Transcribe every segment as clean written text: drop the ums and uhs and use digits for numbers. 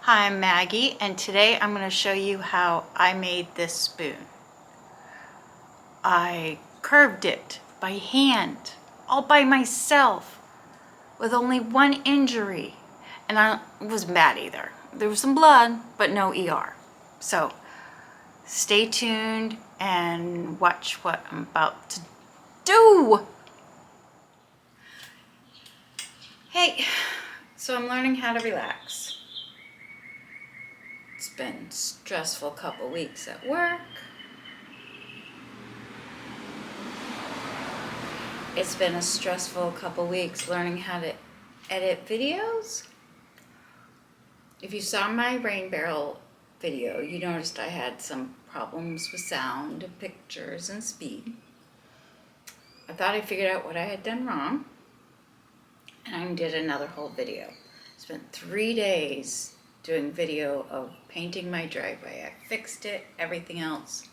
Hi, I'm Maggie, and today I'm going to show you how I made this spoon. I curved it by hand, all by myself, with only one injury. And I wasn't bad either. There was some blood, but no ER. So stay tuned and watch what I'm about to do. Hey, so I'm learning how to relax. It's been a stressful couple weeks at work. It's been a stressful couple weeks learning how to edit videos. If you saw my rain barrel video, you noticed I had some problems with sound and pictures and speed. I thought I figured out what I had done wrong, and I did another whole video. Spent 3 days doing video of painting my driveway. I fixed it, everything else.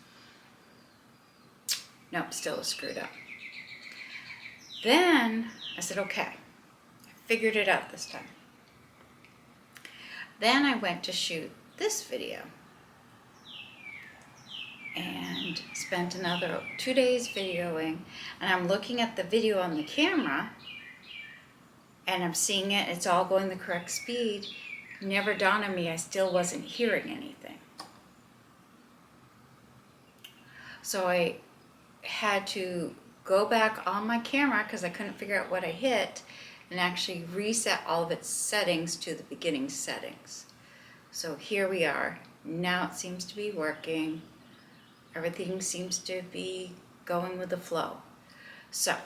Nope, still screwed up. Then I said, okay, I figured it out this time. Then I went to shoot this video and spent another 2 days videoing, and I'm looking at the video on the camera and I'm seeing it, it's all going the correct speed. Never dawned on me I still wasn't hearing anything. So I had to go back on my camera because I couldn't figure out what I hit and actually reset all of its settings to the beginning settings. So here we are. Now it seems to be working. Everything seems to be going with the flow. So,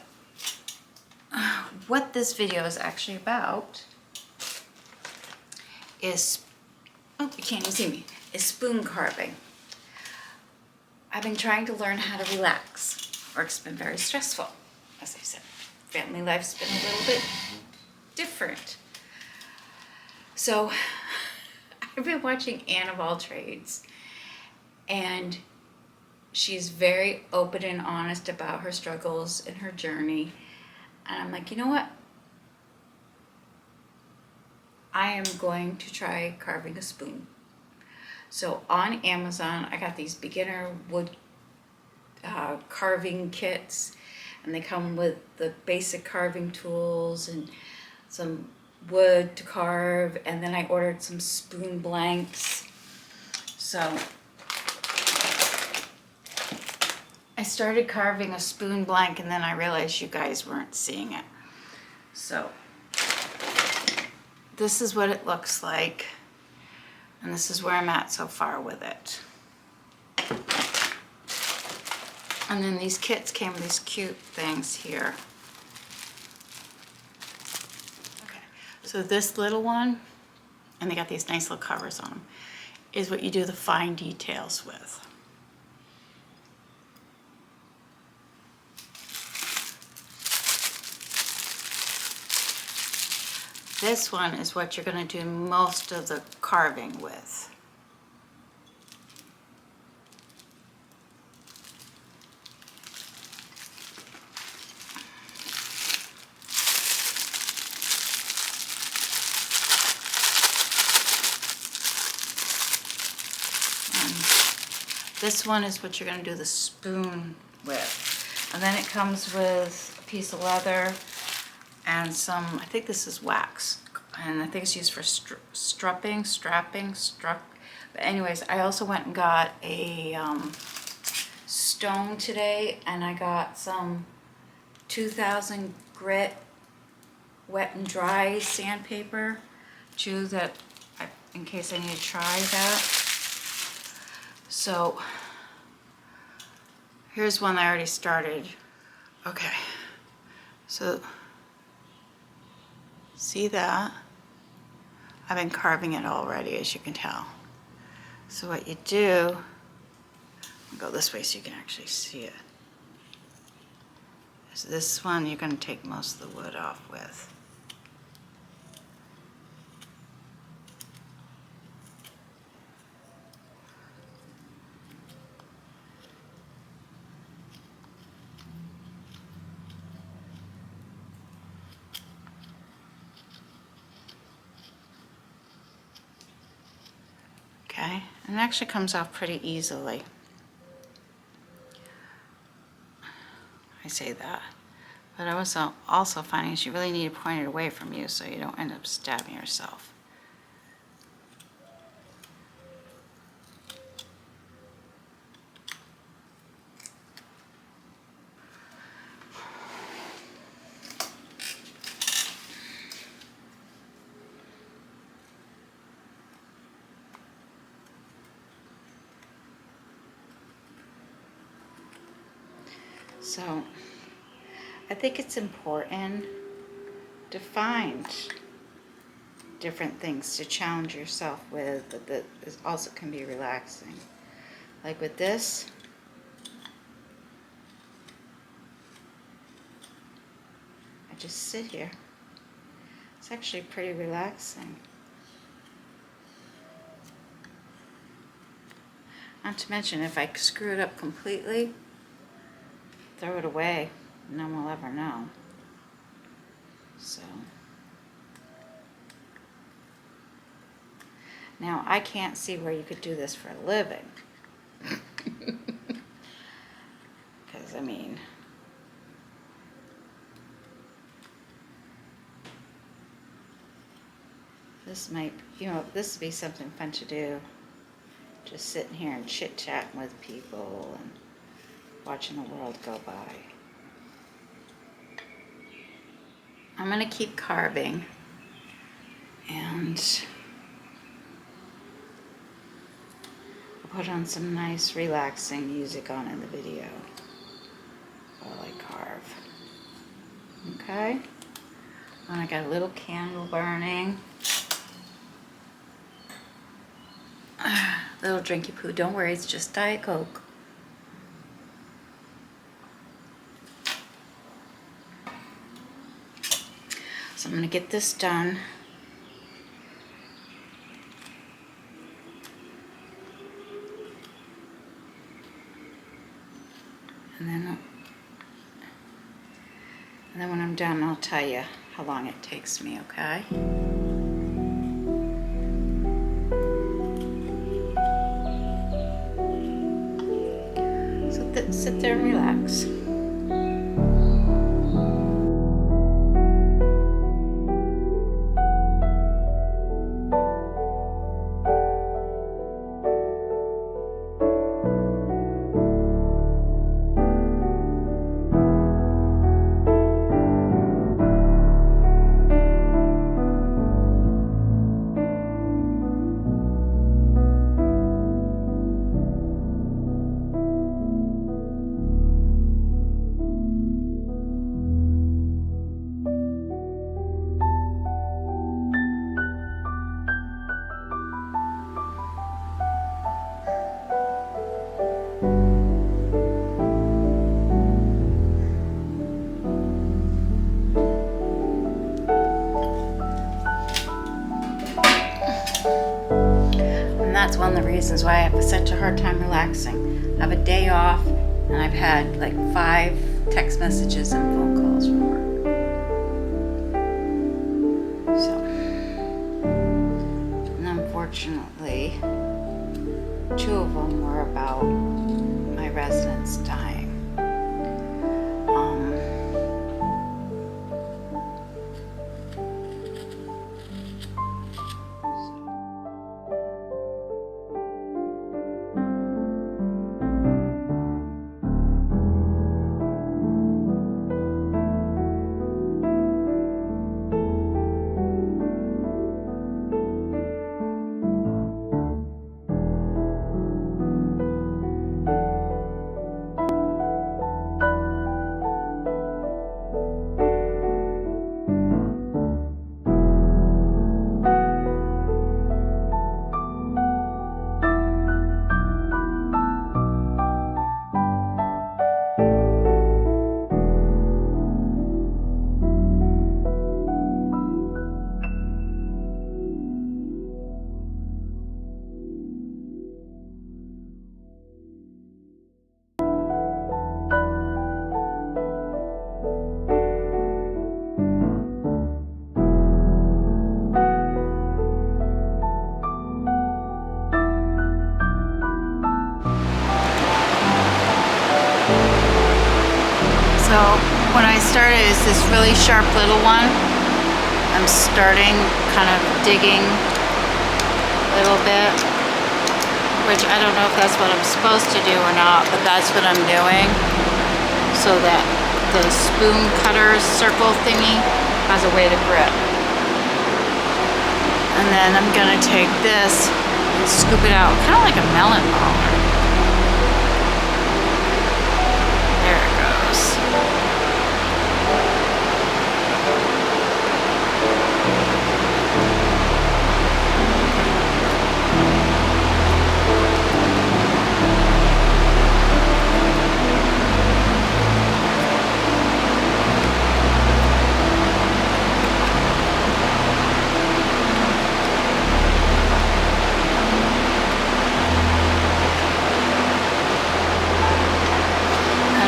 what this video is actually about is, oh, you can't even see me, is spoon carving. I've been trying to learn how to relax. Work's been very stressful, as I said. Family life's been a little bit different. So, I've been watching Anne of All Trades, and she's very open and honest about her struggles and her journey. And I'm like, you know what? I am going to try carving a spoon. So on Amazon, I got these beginner wood carving kits, and they come with the basic carving tools and some wood to carve, and then I ordered some spoon blanks. So I started carving a spoon blank, and then I realized you guys weren't seeing it. So this is what it looks like, and this is where I'm at so far with it. And then these kits came with these cute things here. Okay, so this little one, and they got these nice little covers on them, is what you do the fine details with. This one is what you're going to do most of the carving with. And this one is what you're going to do the spoon with. And then it comes with a piece of leather and some, I think this is wax, and I think it's used for strapping. But anyways, I also went and got a stone today, and I got some 2000 grit wet and dry sandpaper too, that in case I need to try that. So here's one I already started. Okay, so see that? I've been carving it already, as you can tell. So what you do, I'll go this way so you can actually see it. So this one you're going to take most of the wood off with. Okay, and it actually comes off pretty easily. I say that. But I was also finding is you really need to point it away from you so you don't end up stabbing yourself. So I think it's important to find different things to challenge yourself with that also can be relaxing. Like with this, I just sit here. It's actually pretty relaxing. Not to mention, if I screw it up completely, throw it away. No one will ever know. So. Now, I can't see where you could do this for a living. Because, I mean, this might, this would be something fun to do. Just sitting here and chit-chatting with people and watching the world go by. I'm going to keep carving. And I'll put on some nice relaxing music on in the video while I carve. Okay? And I got a little candle burning. Little drinky poo. Don't worry, it's just Diet Coke. So I'm going to get this done. And then when I'm done, I'll tell you how long it takes me, okay? So sit there and relax. That's one of the reasons why I have such a hard time relaxing. I have a day off and I've had like 5 text messages and phone calls from work. So, and unfortunately, 2 of them were about my residents dying. So when I started, it's this really sharp little one. I'm starting kind of digging a little bit, which I don't know if that's what I'm supposed to do or not, but that's what I'm doing, so that the spoon cutter's circle thingy has a way to grip. And then I'm gonna take this and scoop it out, kind of like a melon baller. There it goes.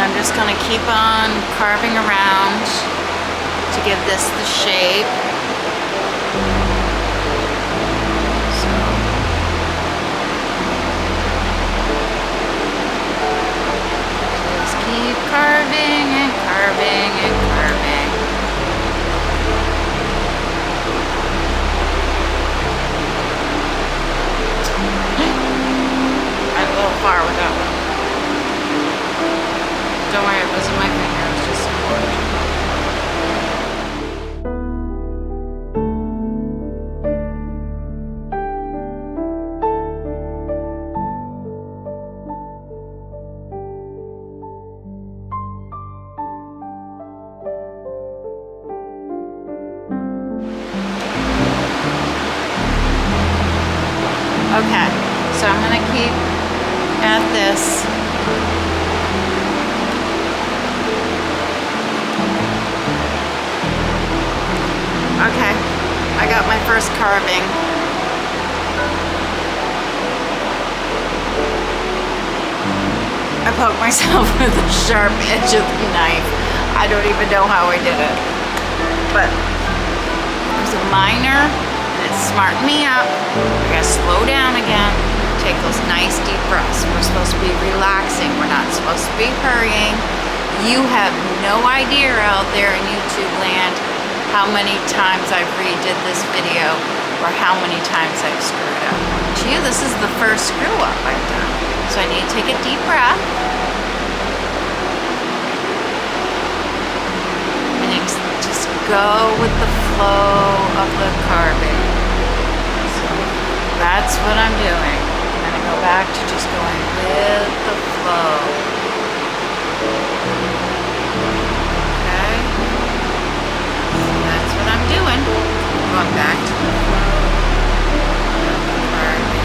I'm just going to keep on carving around to give this the shape. So, just keep carving and carving and carving. I'm a little far with that one. Don't worry, it wasn't my finger, it was just some wood. Okay, so I'm gonna keep at this. Okay, I got my first carving. I poked myself with the sharp edge of the knife. I don't even know how I did it. But it was a minor, and it smartened me up. I gotta slow down again, take those nice deep breaths. We're supposed to be relaxing, we're not supposed to be hurrying. You have no idea out there in YouTube land how many times I've redid this video or how many times I've screwed up. To you, this is the first screw up I've done. So I need to take a deep breath. And just go with the flow of the carving. So that's what I'm doing. I'm gonna go back to just going with the flow. I'm doing. Going back to the flow of the carving.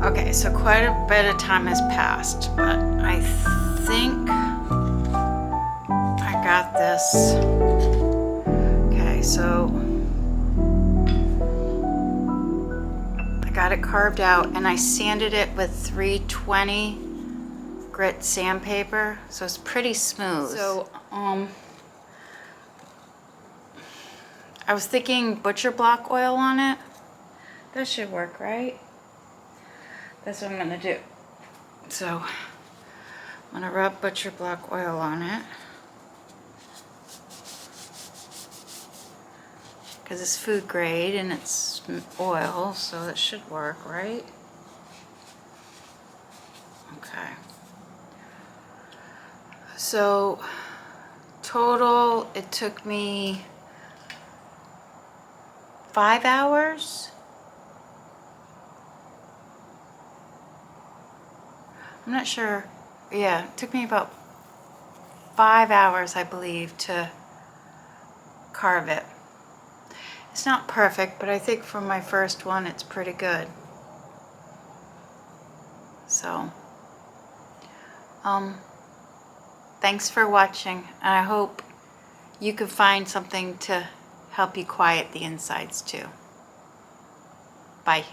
Okay, so quite a bit of time has passed, but I think I got this. Okay, so I got it carved out and I sanded it with 320 grit sandpaper, so it's pretty smooth. So, I was thinking butcher block oil on it. That should work, right? That's what I'm gonna do. So, I'm gonna rub butcher block oil on it. Because it's food grade and it's oil, so it should work, right? Okay. So, total, it took me 5 hours. I'm not sure. Yeah, it took me about 5 hours, I believe, to carve it. It's not perfect, but I think for my first one, it's pretty good. So, thanks for watching, and I hope you can find something to help you quiet the insides too. Bye.